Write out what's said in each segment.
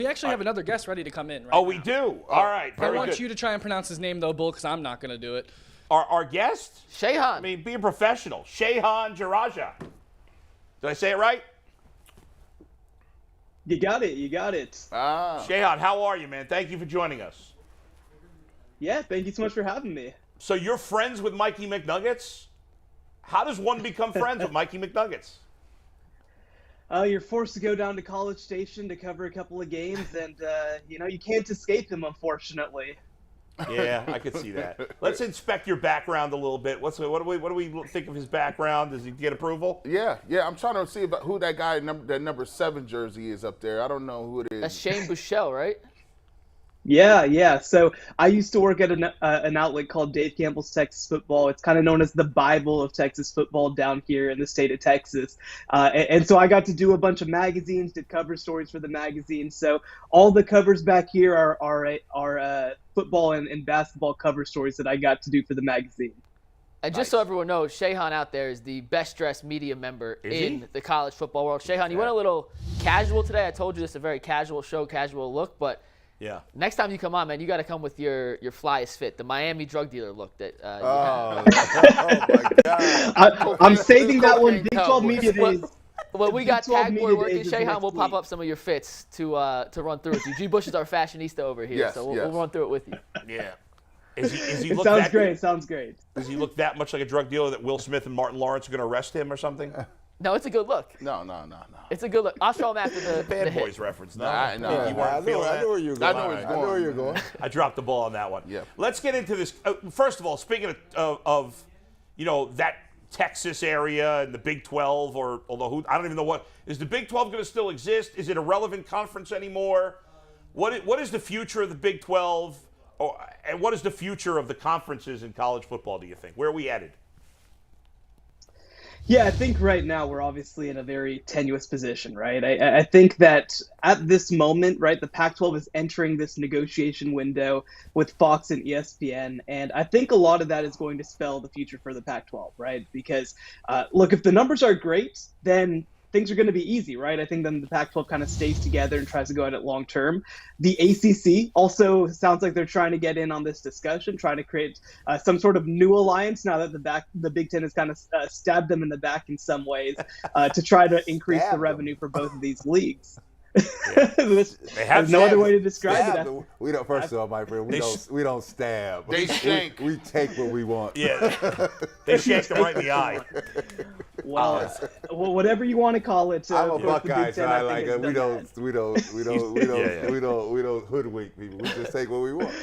We actually have another guest ready to come in right Oh, now. we do? All right, very good. I want you to try and pronounce his name, though, Bull, because I'm not going to do it. Our guest? Shehan. I mean, be a professional. Shehan Jeyarajah. Did I say it right? You got it. You got it. Shehan, how are you, man? Thank you for joining us. Yeah, thank you so much for having me. So you're friends with Mikey McNuggets? How does one become friends with Mikey McNuggets? You're forced to go down to College Station to cover a couple of games, and you can't escape him, unfortunately. Yeah, I could see that. Let's inspect your background a little bit. What do we think of his background? Does he get approval? Yeah. I'm trying to see about who that guy, that number 7 jersey is up there. I don't know who it is. That's Shane Buechele, right? Yeah. So I used to work at an outlet called Dave Campbell's Texas Football. It's kind of known as the Bible of Texas football down here in the state of Texas. And so I got to do a bunch of magazines, did cover stories for the magazine. So all the covers back here are football and basketball cover stories that I got to do for the magazine. And just so everyone knows, Shehan out there is the best-dressed media member in the college football world. Shehan, you went a little casual today. I told you this is a very casual show, casual look, but yeah. Next time you come on, man, you got to come with your flyest fit, the Miami drug dealer look that you oh my God. I'm saving that one. Big 12 Media Days. When we got tag board working, Days Shehan, we'll pop week. up some of your fits to run through with you. G. Bush is our fashionista over here, Yes, so we'll run through it with you. Yeah. Is he It look sounds that great. Sounds great. Does he look that much like a drug dealer that Will Smith and Martin Lawrence are going to arrest him or something? No, it's a good look. No. It's a good look. I'll show him after the Bad hit. Boys reference. No, Nah, no. You weren't feeling that? I know where you're going. I know where you're going. I dropped the ball on that one. Yeah. Let's get into this. First of all, speaking of that Texas area and the Big 12, or although I don't even know what is the Big 12 going to still exist? Is it a relevant conference anymore? What is the future of the Big 12, and what is the future of the conferences in college football? Do you think? Where are we headed? Yeah, I think right now we're obviously in a very tenuous position, right? I think that at this moment, right, the Pac-12 is entering this negotiation window with Fox and ESPN, and I think a lot of that is going to spell the future for the Pac-12, right? Because, look, if the numbers are great, then things are going to be easy, right? I think then the Pac-12 kind of stays together and tries to go at it long term. The ACC also sounds like they're trying to get in on this discussion, trying to create some sort of new alliance now that the Big Ten has kind of stabbed them in the back in some ways to try to increase the revenue for both of these leagues. There's no other way to describe it. We don't. First of all, my friend, we don't stab. They shank. We take what we want. Yeah, they shanked him right in the eye. Well, whatever you want to call it. I'm a Buckeye, so I think like it. We don't Yeah. hoodwink people. We just take what we want.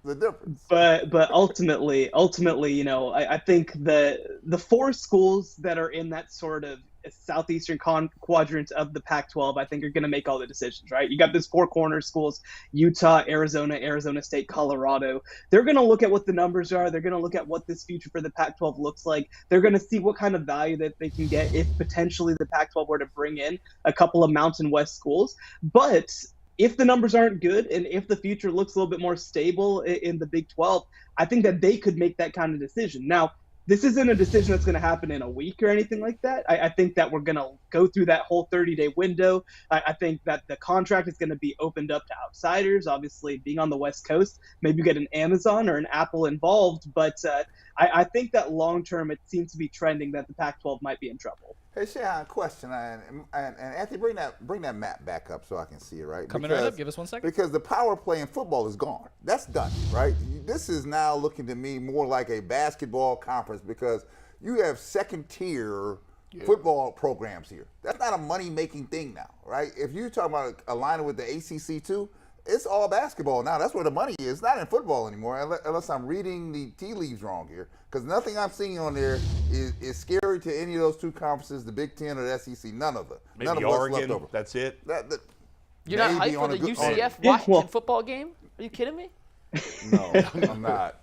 The difference. But ultimately, I think the 4 schools that are in that sort of southeastern quadrant of the Pac-12, I think, are going to make all the decisions, right? You got these 4 corner schools: Utah, Arizona, Arizona State, Colorado. They're going to look at what the numbers are. They're going to look at what this future for the Pac-12 looks like. They're going to see what kind of value that they can get if potentially the Pac-12 were to bring in a couple of Mountain West schools. But if the numbers aren't good and if the future looks a little bit more stable in the Big 12, I think that they could make that kind of decision. Now, this isn't a decision that's going to happen in a week or anything like that. I think that we're going to go through that whole 30-day window. I think that the contract is going to be opened up to outsiders. Obviously, being on the West Coast, maybe you get an Amazon or an Apple involved. But I think that long-term, it seems to be trending that the Pac-12 might be in trouble. Hey, Shehan, question, and Anthony, bring that map back up so I can see it, right? Coming right up. Give us 1 second. Because the power play in football is gone. That's done, right? This is now looking to me more like a basketball conference because you have second-tier football programs here. That's not a money-making thing now, right? If you're talking about aligning with the ACC too, it's all basketball now. That's where the money is. It's not in football anymore, unless I'm reading the tea leaves wrong here. Because nothing I'm seeing on there is scary to any of those 2 conferences, the Big Ten or the SEC. None of them. Maybe None of Oregon. What's left over. That's it. You're not hyped for the UCF Washington football game? Are you kidding me? No, I'm not.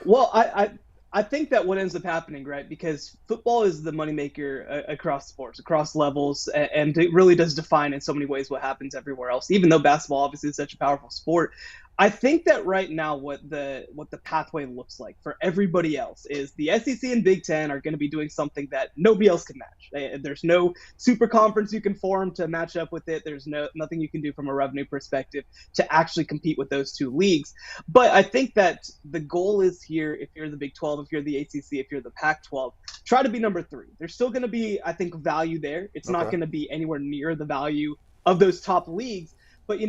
Well, I think that what ends up happening, right, because football is the moneymaker across sports, across levels, and it really does define in so many ways what happens everywhere else, even though basketball obviously is such a powerful sport. I think that right now what the pathway looks like for everybody else is the SEC and Big Ten are going to be doing something that nobody else can match. There's no super conference you can form to match up with it. There's nothing you can do from a revenue perspective to actually compete with those two leagues. But I think that the goal is here, if you're the Big 12, if you're the ACC, if you're the Pac-12, try to be number 3. There's still going to be, I think, value there. It's not going to be anywhere near the value of those top leagues. But,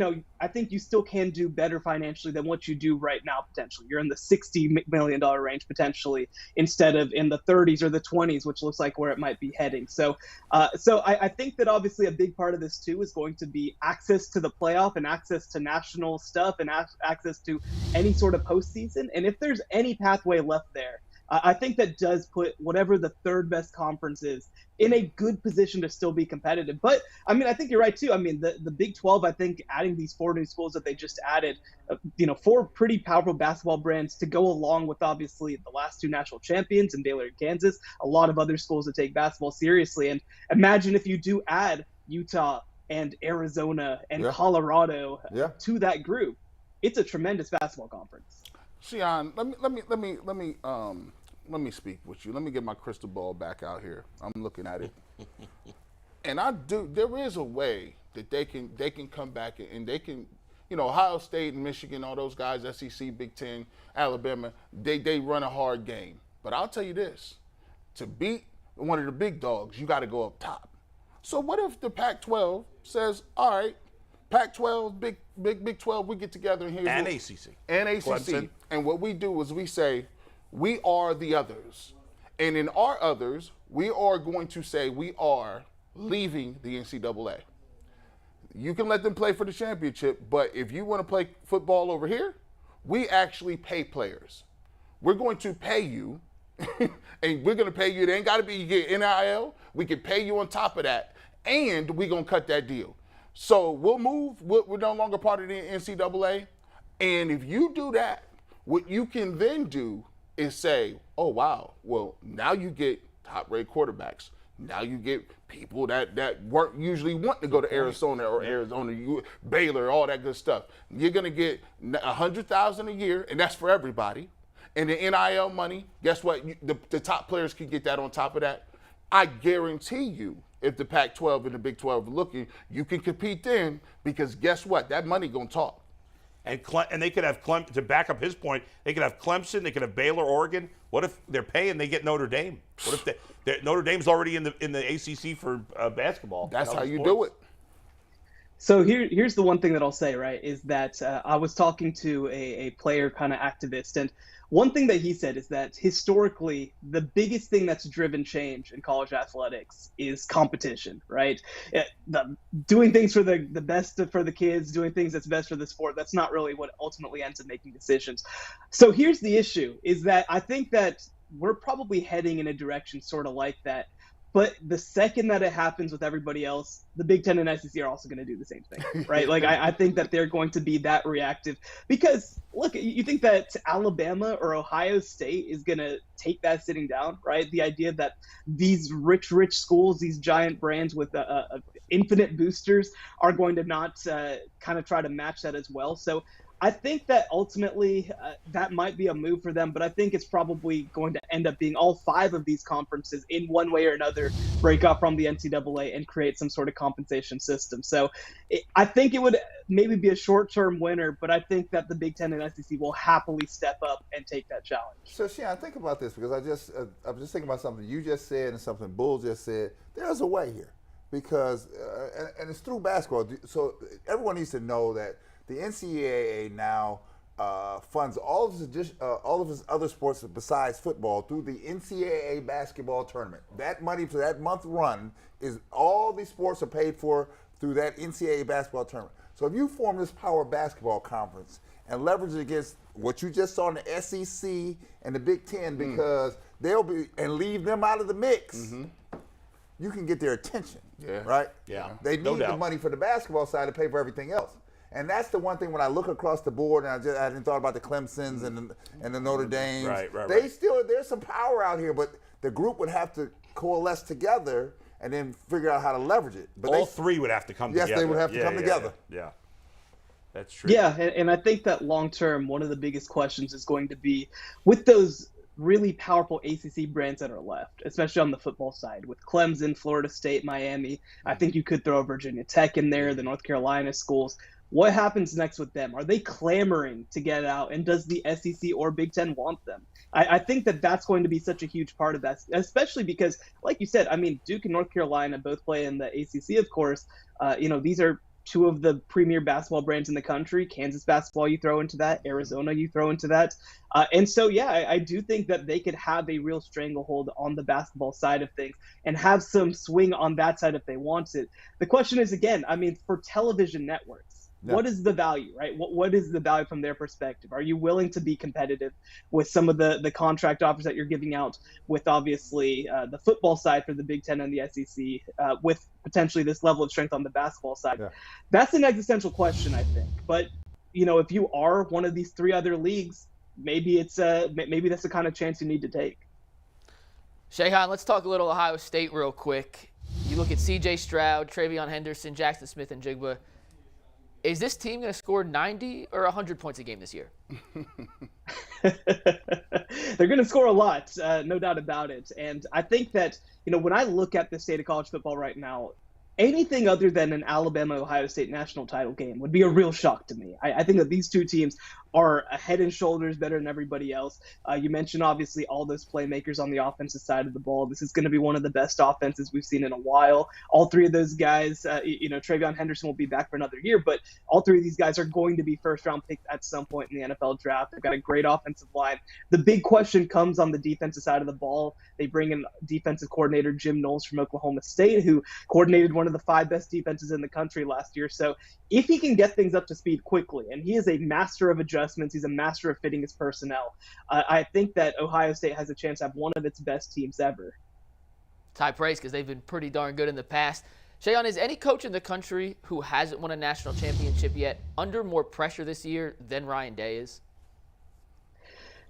I think you still can do better financially than what you do right now, potentially. You're in the $60 million range, potentially, instead of in the 30s or the 20s, which looks like where it might be heading. So I think that obviously a big part of this, too, is going to be access to the playoff and access to national stuff and access to any sort of postseason. And if there's any pathway left there, I think that does put whatever the third best conference is in a good position to still be competitive. But, I think you're right, too. The Big 12, I think, adding these 4 new schools that they just added, 4 pretty powerful basketball brands to go along with, obviously, the last 2 national champions in Baylor and Kansas, a lot of other schools that take basketball seriously. And imagine if you do add Utah and Arizona and Colorado to that group. It's a tremendous basketball conference. Shehan, let me speak with you. Let me get my crystal ball back out here. I'm looking at it, and there is a way that they can come back and they can, Ohio State and Michigan, all those guys, SEC, Big Ten, Alabama, they run a hard game. But I'll tell you this: to beat one of the big dogs, you got to go up top. So what if the Pac-12 says, all right, Pac-12, Big 12, we get together and here's ACC. And ACC. Clemson. And what we do is we say, we are the others. And in our others, we are going to say we are leaving the NCAA. You can let them play for the championship, but if you want to play football over here, we actually pay players. We're going to pay you, and we're going to pay you. It ain't got to be you get NIL. We can pay you on top of that, and we're going to cut that deal. So we'll move. We're no longer part of the NCAA. And if you do that, what you can then do is say, oh, wow, well, now you get top-rated quarterbacks. Now you get people that weren't usually want to go to Arizona or Baylor, all that good stuff. You're going to get $100,000 a year, and that's for everybody. And the NIL money, guess what? The top players can get that on top of that. I guarantee you, if the Pac-12 and the Big 12 are looking, you can compete then, because guess what? That money going to talk. And they could have Clemson, to back up his point, they could have Clemson, they could have Baylor, Oregon. What if they're paying, they get Notre Dame? What if Notre Dame's already in the ACC for basketball? That's how you do it. So here's the one thing that I'll say, right, is that I was talking to a player kind of activist, and one thing that he said is that historically, the biggest thing that's driven change in college athletics is competition, right? Doing things for the best for the kids, doing things that's best for the sport, that's not really what ultimately ends up making decisions. So here's the issue, is that I think that we're probably heading in a direction sort of like that. But the second that it happens with everybody else, the Big Ten and SEC are also going to do the same thing, right? Like, I think that they're going to be that reactive because, look, you think that Alabama or Ohio State is going to take that sitting down, right? The idea that these rich schools, these giant brands with infinite boosters are going to not kind of try to match that as well. So I think that ultimately that might be a move for them, but I think it's probably going to end up being all 5 of these conferences in one way or another break off from the NCAA and create some sort of compensation system. So I think it would maybe be a short-term winner, but I think that the Big Ten and SEC will happily step up and take that challenge. So, Shehan, think about this, because I'm just thinking about something you just said and something Bull just said. There's a way here, because and it's through basketball. So everyone needs to know that the NCAA now funds all of his other sports besides football through the NCAA basketball tournament. That money for that month run is all these sports are paid for through that NCAA basketball tournament. So if you form this power basketball conference and leverage it against what you just saw in the SEC and the Big Ten, because they'll be, and leave them out of the mix, you can get their attention, right? Yeah. They need the money for the basketball side to pay for everything else. And that's the one thing when I look across the board, and I hadn't thought about the Clemsons and the Notre Dames. Right. There's some power out here, but the group would have to coalesce together and then figure out how to leverage it. But all 3 would have to come together. Yes, they would have to come together. Yeah. That's true. Yeah, and I think that long term, one of the biggest questions is going to be with those really powerful ACC brands that are left, especially on the football side, with Clemson, Florida State, Miami. I think you could throw Virginia Tech in there, the North Carolina schools. What happens next with them? Are they clamoring to get out, and does the SEC or Big Ten want them? I think that that's going to be such a huge part of that, especially because, like you said, I mean, Duke and North Carolina both play in the ACC, of course. These are two of the premier basketball brands in the country. Kansas basketball, you throw into that. Arizona, you throw into that. And so, yeah, I do think that they could have a real stranglehold on the basketball side of things and have some swing on that side if they want it. The question is, again, I mean, for television networks, what is the value, right? What is the value from their perspective? Are you willing to be competitive with some of the contract offers that you're giving out with, obviously, the football side for the Big Ten and the SEC, with potentially this level of strength on the basketball side? Yeah. That's an existential question, I think. But, if you are one of these three other leagues, maybe that's the kind of chance you need to take. Shehan, let's talk a little Ohio State real quick. You look at C.J. Stroud, Travion Henderson, Jackson Smith, and Jigba. Is this team going to score 90 or 100 points a game this year? They're going to score a lot, no doubt about it. And I think that, when I look at the state of college football right now, anything other than an Alabama-Ohio State national title game would be a real shock to me. I think that these two teams are a head and shoulders better than everybody else. You mentioned, obviously, all those playmakers on the offensive side of the ball. This is going to be one of the best offenses we've seen in a while. All three of those guys, Travion Henderson will be back for another year, but all three of these guys are going to be first-round picks at some point in the NFL draft. They've got a great offensive line. The big question comes on the defensive side of the ball. They bring in defensive coordinator Jim Knowles from Oklahoma State, who coordinated one of the 5 best defenses in the country last year. So if he can get things up to speed quickly, and he is a master of adjustments, he's a master of fitting his personnel, I think that Ohio State has a chance to have one of its best teams ever. It's high praise because they've been pretty darn good in the past. Shehan, is any coach in the country who hasn't won a national championship yet under more pressure this year than Ryan Day is?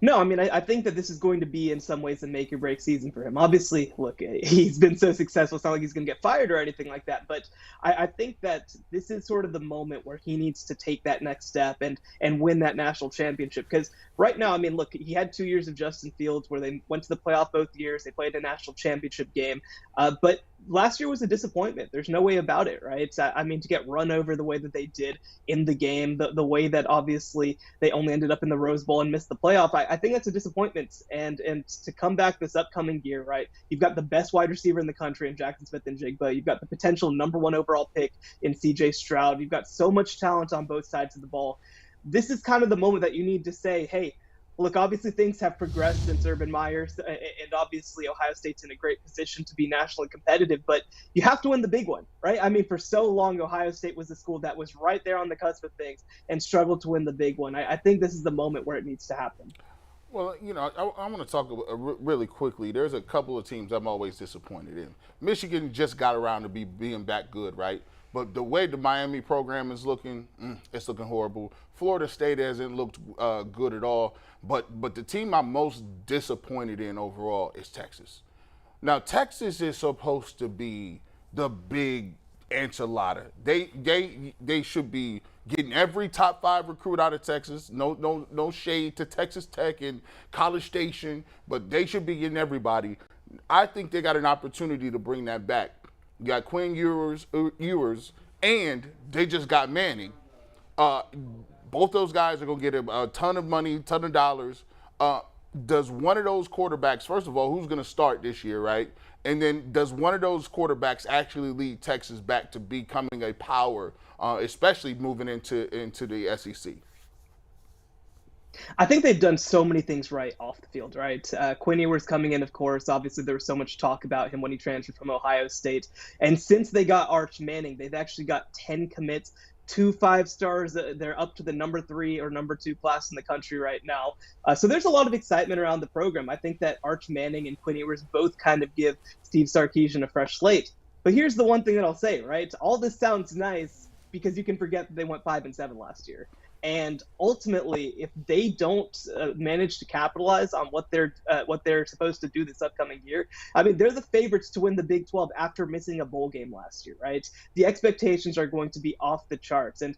No, I mean, I think that this is going to be in some ways a make or break season for him. Obviously, look, he's been so successful. It's not like he's going to get fired or anything like that. But I think that this is sort of the moment where he needs to take that next step and win that national championship. Because right now, I mean, look, he had 2 years of Justin Fields where they went to the playoff both years. They played a national championship game. But last year was a disappointment. There's no way about it, right? I mean, to get run over the way that they did in the game, the way that obviously they only ended up in the Rose Bowl and missed the playoff, I think that's a disappointment. And to come back this upcoming year, right, you've got the best wide receiver in the country in Jackson Smith and Jigba. You've got the potential #1 overall pick in C.J. Stroud. You've got so much talent on both sides of the ball. This is kind of the moment that you need to say, hey, look, obviously things have progressed since Urban Meyer's, and obviously Ohio State's in a great position to be nationally competitive, but you have to win the big one, right? I mean, for so long, Ohio State was a school that was right there on the cusp of things and struggled to win the big one. I think this is the moment where it needs to happen. Well, I want to talk really quickly. There's a couple of teams I'm always disappointed in. Michigan just got around to being back good, right? But the way the Miami program is looking, it's looking horrible. Florida State hasn't looked good at all. But the team I'm most disappointed in overall is Texas. Now, Texas is supposed to be the big enchilada. They should be getting every top 5 recruit out of Texas. No shade to Texas Tech and College Station, but they should be getting everybody. I think they got an opportunity to bring that back. You got Quinn Ewers, and they just got Manning. Both those guys are going to get a ton of money, ton of dollars. Does one of those quarterbacks, first of all, who's going to start this year, right? And then does one of those quarterbacks actually lead Texas back to becoming a power, especially moving into the SEC? I think they've done so many things right off the field, right? Quinn Ewers coming in, of course. Obviously, there was so much talk about him when he transferred from Ohio State. And since they got Arch Manning, they've actually got 10 commits, 2 5-stars. They're up to the #3 or #2 class in the country right now. So there's a lot of excitement around the program. I think that Arch Manning and Quinn Ewers both kind of give Steve Sarkisian a fresh slate. But here's the one thing that I'll say, right? All this sounds nice because you can forget that they went 5-7 last year. And ultimately, if they don't manage to capitalize on what they're supposed to do this upcoming year, I mean, they're the favorites to win the Big 12 after missing a bowl game last year, right? The expectations are going to be off the charts. And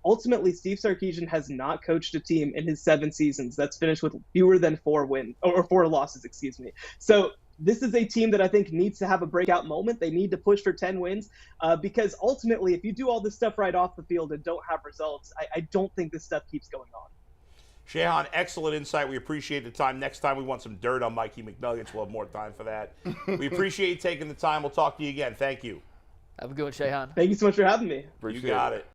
ultimately Steve Sarkisian has not coached a team in his 7 seasons that's finished with fewer than 4 wins or 4 losses, excuse me. So this is a team that I think needs to have a breakout moment. They need to push for 10 wins because ultimately, if you do all this stuff right off the field and don't have results, I don't think this stuff keeps going on. Shehan, excellent insight. We appreciate the time. Next time we want some dirt on Mikey McNuggets. We'll have more time for that. We appreciate you taking the time. We'll talk to you again. Thank you. Have a good one, Shehan. Thank you so much for having me. You got it.